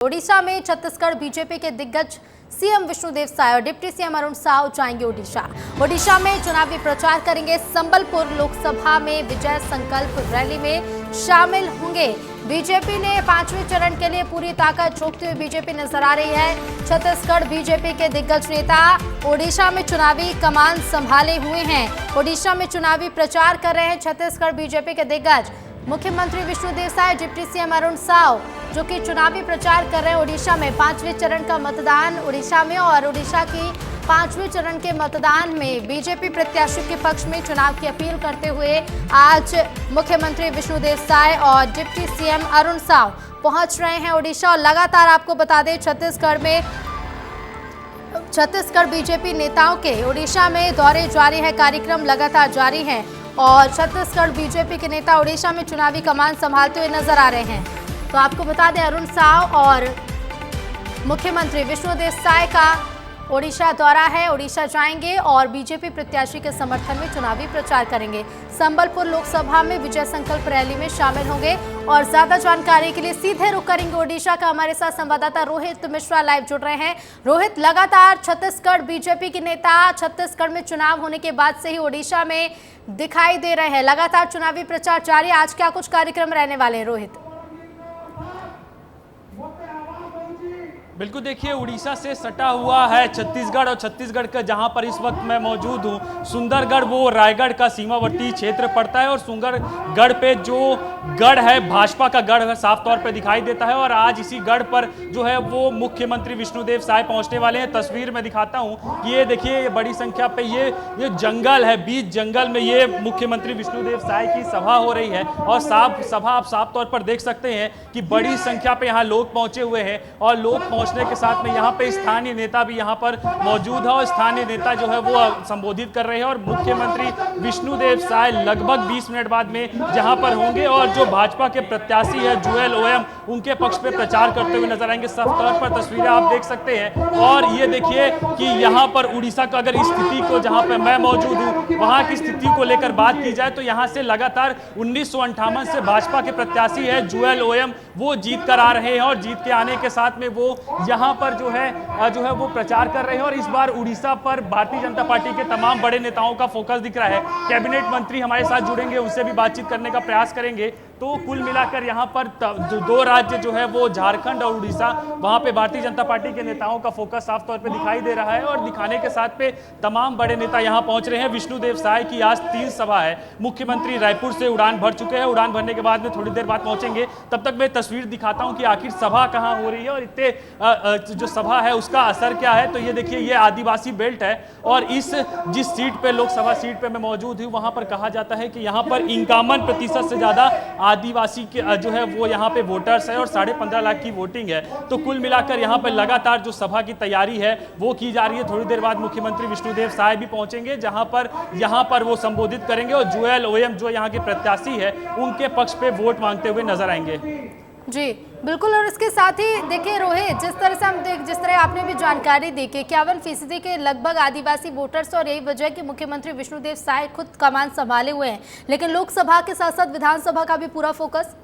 ओडिशा में छत्तीसगढ़ बीजेपी के दिग्गज सीएम विष्णुदेव साय और डिप्टी सीएम अरुण साव जाएंगे ओडिशा में चुनावी प्रचार करेंगे। संबलपुर लोकसभा में विजय संकल्प रैली में शामिल होंगे। बीजेपी ने 5वें चरण के लिए पूरी ताकत झोंकते हुए बीजेपी नजर आ रही है। छत्तीसगढ़ बीजेपी के दिग्गज नेता ओडिशा में चुनावी कमान संभाले हुए हैं। ओडिशा में चुनावी प्रचार कर रहे हैं छत्तीसगढ़ बीजेपी के दिग्गज मुख्यमंत्री विष्णुदेव साय, डिप्टी सीएम अरुण साव, जो कि चुनावी प्रचार कर रहे हैं। ओडिशा में 5वें चरण का मतदान ओडिशा में और ओडिशा की 5वें चरण के मतदान में बीजेपी प्रत्याशी के पक्ष में चुनाव की अपील करते हुए आज मुख्यमंत्री विष्णुदेव साय और डिप्टी सीएम अरुण साव पहुंच रहे हैं ओडिशा। और लगातार आपको बता दें छत्तीसगढ़ बीजेपी नेताओं के ओडिशा में दौरे जारी है, कार्यक्रम लगातार जारी हैं और छत्तीसगढ़ बीजेपी के नेता ओडिशा में चुनावी कमान संभालते हुए नजर आ रहे हैं। तो आपको बता दें अरुण साव और मुख्यमंत्री विष्णुदेव साय का ओडिशा दौरा है। ओडिशा जाएंगे और बीजेपी प्रत्याशी के समर्थन में चुनावी प्रचार करेंगे। संबलपुर लोकसभा में विजय संकल्प रैली में शामिल होंगे और ज्यादा जानकारी के लिए सीधे रुख करेंगे ओडिशा का। हमारे साथ संवाददाता रोहित मिश्रा लाइव जुड़ रहे हैं। रोहित, लगातार छत्तीसगढ़ बीजेपी के नेता छत्तीसगढ़ में चुनाव होने के बाद से ही ओडिशा में दिखाई दे रहे हैं। लगातार चुनावी प्रचार जारी, आज क्या कुछ कार्यक्रम रहने वाले हैं रोहित? बिल्कुल, देखिए उड़ीसा से सटा हुआ है छत्तीसगढ़ और छत्तीसगढ़ का जहां पर इस वक्त मैं मौजूद हूं, सुंदरगढ़ वो रायगढ़ का सीमावर्ती क्षेत्र पड़ता है और सुंदरगढ़ पे जो गढ़ है भाजपा का गढ़ है साफ तौर पे दिखाई देता है। और आज इसी गढ़ पर जो है वो मुख्यमंत्री विष्णुदेव साय पहुंचने वाले हैं। तस्वीर में दिखाता हूं कि ये देखिए, ये बड़ी संख्या पे ये जंगल है, बीच जंगल में ये मुख्यमंत्री विष्णुदेव साय की सभा हो रही है और सभा आप साफ तौर पर देख सकते हैं कि बड़ी संख्या पे यहाँ लोग पहुंचे हुए हैं और लोग पहुंचने के साथ में यहाँ पे स्थानीय नेता भी यहाँ पर मौजूद है और स्थानीय नेता जो है वो संबोधित कर रहे हैं। और मुख्यमंत्री विष्णुदेव साय लगभग 20 मिनट बाद में जहाँ पर होंगे और जो भाजपा के प्रत्याशी है जुएल ओयम, उनके पक्ष पे प्रचार करते हुए नजर आएंगे। साफ तौर पर तस्वीरें आप देख सकते हैं। और ये देखिए कि यहाँ पर उड़ीसा का अगर स्थिति को, जहाँ पे मैं मौजूद हूँ वहाँ की स्थिति को लेकर बात की जाए तो यहाँ से लगातार 1958 से भाजपा के प्रत्याशी है जुएल ओयम, वो जीत कर आ रहे हैं और जीत के आने के साथ में वो यहाँ पर जो है वो प्रचार कर रहे हैं। और इस बार उड़ीसा पर भारतीय जनता पार्टी के तमाम बड़े नेताओं का फोकस दिख रहा है। कैबिनेट मंत्री हमारे साथ जुड़ेंगे, उनसे भी बातचीत करने का प्रयास करेंगे। तो कुल मिलाकर यहाँ पर दो राज्य जो है वो झारखंड और उड़ीसा, वहाँ पे भारतीय जनता पार्टी के नेताओं का फोकस साफ तौर पे दिखाई दे रहा है और दिखाने के साथ पे तमाम बड़े नेता यहाँ पहुंच रहे हैं। विष्णुदेव साय की आज 3 सभा है। मुख्यमंत्री रायपुर से उड़ान भर चुके हैं, उड़ान भरने के बाद में थोड़ी देर बाद पहुंचेंगे। तब तक मैं तस्वीर दिखाता हूँ कि आखिर सभा कहाँ हो रही है और इतने जो सभा है उसका असर क्या है। तो ये देखिए, ये आदिवासी बेल्ट है और जिस सीट पे, लोकसभा सीट पे मैं मौजूद हूँ, वहां पर कहा जाता है कि यहाँ पर 51% से ज्यादा आदिवासी के जो है वो यहाँ पे वोटर्स है और 15.5 लाख की वोटिंग है। तो कुल मिलाकर यहाँ पर लगातार जो सभा की तैयारी है वो की जा रही है। थोड़ी देर बाद मुख्यमंत्री विष्णुदेव साय भी पहुंचेंगे जहां पर वो संबोधित करेंगे और जुएल ओयम जो यहाँ के प्रत्याशी है उनके पक्ष पे वोट मांगते हुए नजर आएंगे। जी बिल्कुल। और इसके साथ ही देखिए रोहित, जिस तरह आपने भी जानकारी दी कि 51% के लगभग आदिवासी वोटर्स और यही वजह कि मुख्यमंत्री विष्णुदेव साय खुद कमान संभाले हुए हैं, लेकिन लोकसभा के साथ साथ विधानसभा का भी पूरा फोकस।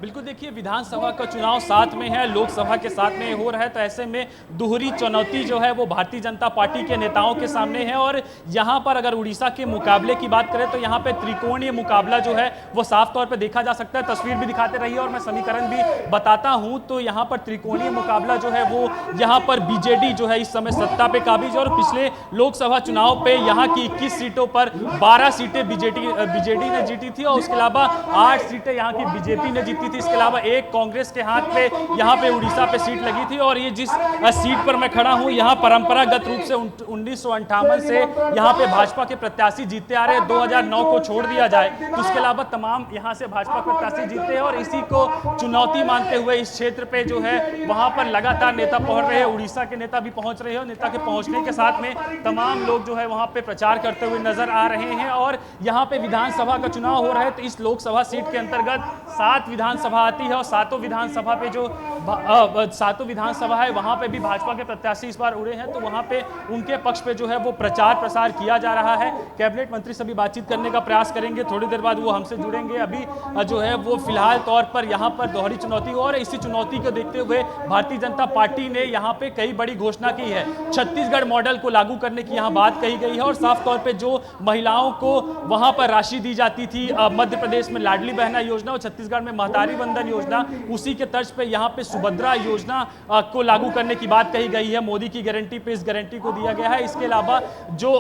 बिल्कुल, देखिए विधानसभा का चुनाव साथ में है, लोकसभा के साथ में हो रहा है। तो ऐसे में दोहरी चुनौती जो है वो भारतीय जनता पार्टी के नेताओं के सामने है। और यहाँ पर अगर उड़ीसा के मुकाबले की बात करें तो यहाँ पे त्रिकोणीय मुकाबला जो है वो साफ तौर पे देखा जा सकता है। तस्वीर भी दिखाते रहिए और मैं समीकरण भी बताता हूँ। तो यहाँ पर त्रिकोणीय मुकाबला जो है वो यहाँ पर बीजेडी जो है इस समय सत्ता पे काबिज है और पिछले लोकसभा चुनाव पे यहाँ की 21 सीटों पर 12 सीटें बीजेडी ने जीती थी और उसके अलावा 8 सीटें यहाँ की बीजेपी ने जीती थी। इसके अलावा एक कांग्रेस के हाथ पे यहाँ पे उड़ीसा पे सीट लगी थी। और ये जिस सीट पर मैं खड़ा हूँ यहाँ परंपरागत रूप से 1958 से यहाँ पे भाजपा के प्रत्याशी जीतते आ रहे हैं। 2009 को छोड़ दिया जाए तो उसके अलावा तमाम यहाँ से भाजपा प्रत्याशी जीते हैं और इसी को चुनौती मानते हुए इस क्षेत्र पे जो है वहां पर लगातार नेता पहुंच रहे हैं। उड़ीसा के नेता भी पहुंच रहे हैं और नेता के पहुंचने के साथ में तमाम लोग जो है वहां पे प्रचार करते हुए नजर आ रहे हैं। और यहाँ पे विधानसभा का चुनाव हो रहा है तो इस लोकसभा सीट के अंतर्गत 7 विधानसभा आती है और 7 विधानसभा पे जो सातों विधानसभा है वहां पे भी भाजपा के प्रत्याशी इस बार उड़े हैं, तो वहां पे उनके पक्ष पे जो है वो प्रचार प्रसार किया जा रहा है। कैबिनेट मंत्री से भी बातचीत करने का प्रयास करेंगे, थोड़ी देर बाद वो हमसे जुड़ेंगे। अभी जो है वो फिलहाल तौर पर यहाँ पर दोहरी चुनौती और इसी चुनौती को देखते हुए भारतीय जनता पार्टी ने यहाँ पे कई बड़ी घोषणा की है। छत्तीसगढ़ मॉडल को लागू करने की यहाँ बात कही गई है और साफ तौर पे जो महिलाओं को वहां पर राशि दी जाती थी, मध्य प्रदेश में लाडली बहना योजना और छत्तीसगढ़ में महतारी वंदन योजना, उसी के तर्ज पे यहाँ पे सुभद्रा योजना को लागू करने की बात कही गई है। मोदी की गारंटी पे इस गारंटी को दिया गया है। इसके अलावा जो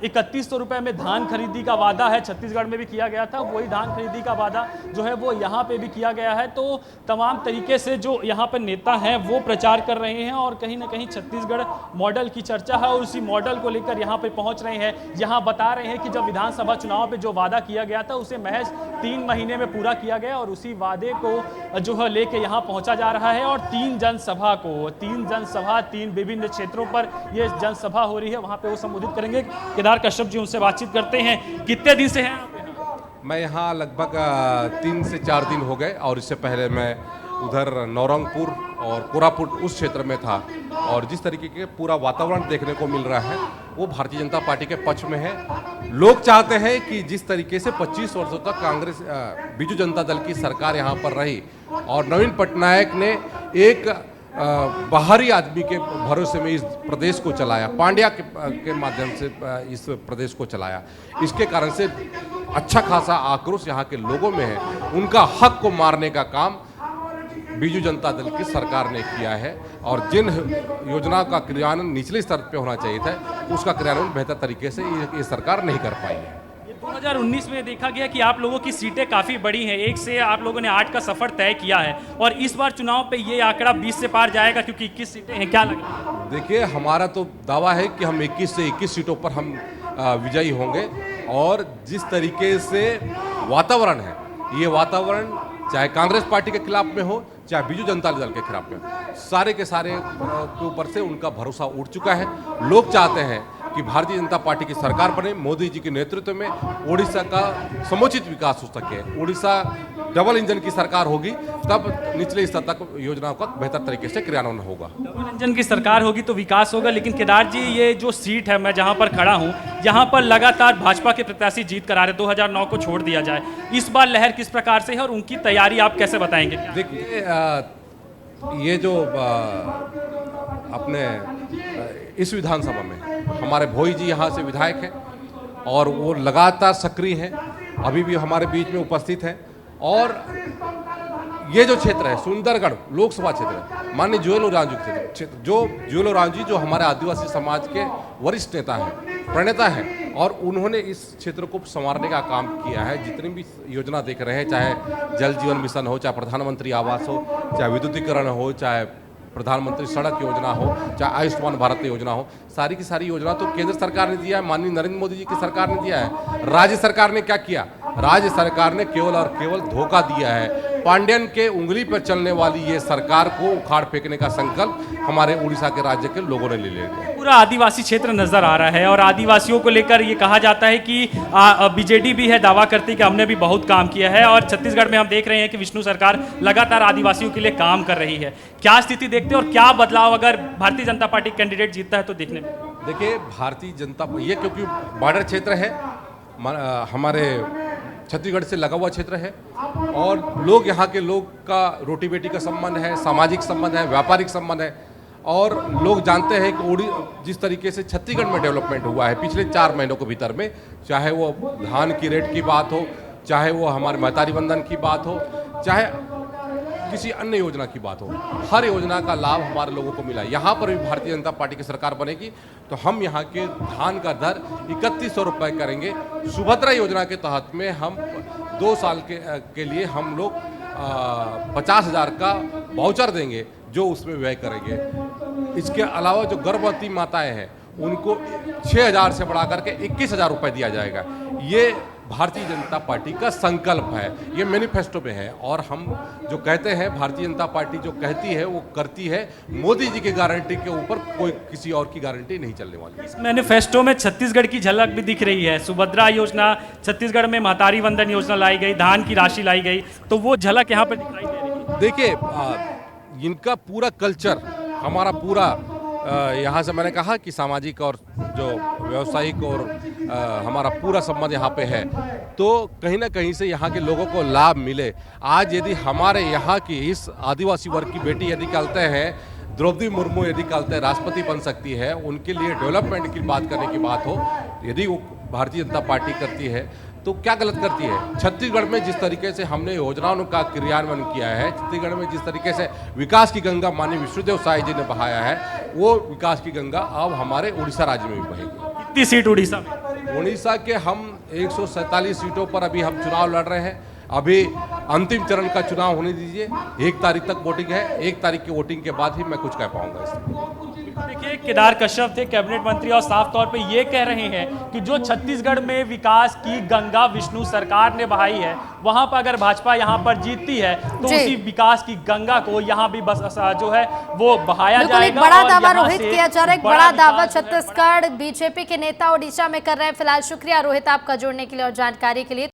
3100 रुपए में धान खरीदी का वादा है, छत्तीसगढ़ में भी किया गया था, वही धान खरीदी का वादा जो है वो यहाँ पे भी किया गया है। तो तमाम तरीके से जो यहाँ पर नेता हैं वो प्रचार कर रहे हैं और कहीं ना कहीं छत्तीसगढ़ मॉडल की चर्चा है और उसी मॉडल को लेकर यहाँ पे पहुंच रहे हैं। यहाँ बता रहे हैं कि जब विधानसभा चुनाव पे जो वादा किया गया था उसे महज 3 महीने में पूरा किया गया और उसी वादे को जो है लेके यहाँ पहुंचा जा रहा है। और 3 जनसभा 3 विभिन्न क्षेत्रों पर यह जनसभा हो रही है, वहां पे वो संबोधित करेंगे। केदार कश्यप जी, उनसे बातचीत करते हैं। कितने दिन से हैं? मैं यहाँ लगभग 3 से 4 दिन हो गए और इससे पहले मैं उधर नौरंगपुर और कोरापुट उस क्षेत्र में था और जिस तरीके के पूरा वातावरण देखने को मिल रहा है वो भारतीय जनता पार्टी के पक्ष में है। लोग चाहते हैं कि जिस तरीके से 25 वर्षों तक कांग्रेस बीजू जनता दल की सरकार यहाँ पर रही और नवीन पटनायक ने एक बाहरी आदमी के भरोसे में इस प्रदेश को चलाया, पांड्या के माध्यम से इस प्रदेश को चलाया, इसके कारण से अच्छा खासा आक्रोश यहाँ के लोगों में है। उनका हक को मारने का काम बीजू जनता दल की सरकार ने किया है और जिन योजनाओं का क्रियान्वयन निचले स्तर पे होना चाहिए था उसका क्रियान्वयन बेहतर तरीके से ये सरकार नहीं कर पाई है। 2019 में देखा गया कि आप लोगों की सीटें काफ़ी बड़ी हैं, 1 से आप लोगों ने 8 का सफर तय किया है और इस बार चुनाव पे ये आंकड़ा 20 से पार जाएगा क्योंकि 21 सीटें हैं, क्या लगेगा? देखिए, हमारा तो दावा है कि हम 21 से 21 सीटों पर हम विजयी होंगे और जिस तरीके से वातावरण है, ये वातावरण चाहे कांग्रेस पार्टी के खिलाफ में हो चाहे बीजू जनता दल के खिलाफ में, सारे के सारे के ऊपर से उनका भरोसा उठ चुका है। लोग चाहते हैं कि भारतीय जनता पार्टी की सरकार बने, मोदी जी के नेतृत्व में उड़ीसा का समुचित विकास हो सके। उड़ीसा डबल इंजन की सरकार होगी तब निचले स्तर तक योजनाओं का बेहतर तरीके से क्रियान्वयन होगा। डबल इंजन की सरकार होगी तो विकास होगा। लेकिन केदार जी, ये जो सीट है, मैं जहां पर खड़ा हूं, यहाँ पर लगातार भाजपा के प्रत्याशी जीत कर आ रहे। 2009 को छोड़ दिया जाए, इस बार लहर किस प्रकार से है और उनकी तैयारी आप कैसे बताएंगे? देखिए, ये जो अपने इस विधानसभा में हमारे भोई जी यहाँ से विधायक हैं और वो लगातार सक्रिय हैं, अभी भी हमारे बीच में उपस्थित हैं। और ये जो क्षेत्र है सुंदरगढ़ लोकसभा क्षेत्र, माननीय जुएल ओरांजी क्षेत्र, जो जुएल ओरांजी जो हमारे आदिवासी समाज के वरिष्ठ नेता हैं, प्रणेता हैं और उन्होंने इस क्षेत्र को संवारने का काम किया है। जितनी भी योजना देख रहे हैं, चाहे जल जीवन मिशन हो, चाहे प्रधानमंत्री आवास हो, चाहे विद्युतीकरण हो, चाहे प्रधानमंत्री सड़क योजना हो, चाहे आयुष्मान भारत योजना हो, सारी की सारी योजना तो केंद्र सरकार ने दिया है, माननीय नरेंद्र मोदी जी की सरकार ने दिया है। राज्य सरकार ने क्या किया? राज्य सरकार ने केवल और केवल धोखा दिया है। पांड्यन के उंगली पर चलने वाली ये सरकार को उखाड़ फेंकने का संकल्प हमारे उड़ीसा के राज्य के लोगों ने ले लिया। पूरा आदिवासी क्षेत्र नजर आ रहा है और आदिवासियों को लेकर ये कहा जाता है कि बीजेडी भी है, दावा करती है कि हमने भी बहुत काम किया है और छत्तीसगढ़ में हम देख रहे हैं कि विष्णु सरकार लगातार आदिवासियों के लिए काम कर रही है। क्या स्थिति देखते हैं और क्या बदलाव अगर भारतीय जनता पार्टी कैंडिडेट जीतता है तो देखने में? देखिए, भारतीय जनता ये क्योंकि बॉर्डर क्षेत्र है, हमारे छत्तीसगढ़ से लगा हुआ क्षेत्र है और लोग यहाँ के लोग का रोटी बेटी का संबंध है, सामाजिक संबंध है, व्यापारिक संबंध है और लोग जानते हैं कि जिस तरीके से छत्तीसगढ़ में डेवलपमेंट हुआ है पिछले 4 महीनों के भीतर में, चाहे वो धान की रेट की बात हो, चाहे वो हमारे महतारी वंदन की बात हो, चाहे किसी अन्य योजना की बात हो, हर योजना का लाभ हमारे लोगों को मिला। यहाँ पर भी भारतीय जनता पार्टी की सरकार बनेगी तो हम यहाँ के धान का दर 3100 रुपये करेंगे। सुभद्रा योजना के तहत में हम 2 साल के लिए हम लोग 50,000 का वाउचर देंगे जो उसमें व्यय करेंगे। इसके अलावा जो गर्भवती माताएं हैं उनको 6,000 से बढ़ा करके 21,000 रुपये दिया जाएगा। ये भारतीय जनता पार्टी का संकल्प है, ये मैनिफेस्टो में है और हम जो कहते हैं भारतीय जनता पार्टी जो कहती है वो करती है। मोदी जी की गारंटी के ऊपर कोई किसी और की गारंटी नहीं चलने वाली। इस मैनिफेस्टो में छत्तीसगढ़ की झलक भी दिख रही है। सुभद्रा योजना, छत्तीसगढ़ में महतारी वंदन योजना लाई गई, धान की राशि लाई गई, तो वो झलक यहाँ पर दिखाई दे रही है। देखिए, इनका पूरा कल्चर, हमारा पूरा यहाँ से मैंने कहा कि सामाजिक और जो व्यावसायिक और हमारा पूरा संबंध यहाँ पे है, तो कहीं ना कहीं से यहाँ के लोगों को लाभ मिले। आज यदि हमारे यहाँ की इस आदिवासी वर्ग की बेटी यदि कहते हैं द्रौपदी मुर्मू यदि कहते हैं राष्ट्रपति बन सकती है, उनके लिए डेवलपमेंट की बात करने की बात हो, यदि वो भारतीय जनता पार्टी करती है तो क्या गलत करती है। छत्तीसगढ़ में जिस तरीके से हमने योजनाओं का क्रियान्वयन किया है, छत्तीसगढ़ में जिस तरीके से विकास की गंगा माननीय विष्णुदेव साय जी ने बहाया है, वो विकास की गंगा अब हमारे उड़ीसा राज्य में भी बहेगी। कितनी सीट उड़ीसा में? उड़ीसा के हम 147 सीटों पर अभी हम चुनाव लड़ रहे हैं। अभी अंतिम चरण का चुनाव होने दीजिए, 1 तारीख तक वोटिंग है, 1 तारीख की वोटिंग के बाद ही मैं कुछ कह पाऊंगा इसमें। देखिए, केदार कश्यप थे कैबिनेट मंत्री और साफ तौर पे ये कह रहे हैं कि जो छत्तीसगढ़ में विकास की गंगा विष्णु सरकार ने बहाई है, वहां पर अगर भाजपा यहां पर जीतती है तो उसी विकास की गंगा को यहां भी बस जो है वो बहाया जाएगा। एक बड़ा और दावा यहाँ रोहित से किया जा रहा है, एक बड़ा दावा विकास जो है छत्तीसगढ़ बीजेपी के नेता ओडिशा में कर रहे हैं। फिलहाल शुक्रिया रोहित आपका जुड़ने के लिए और जानकारी के लिए।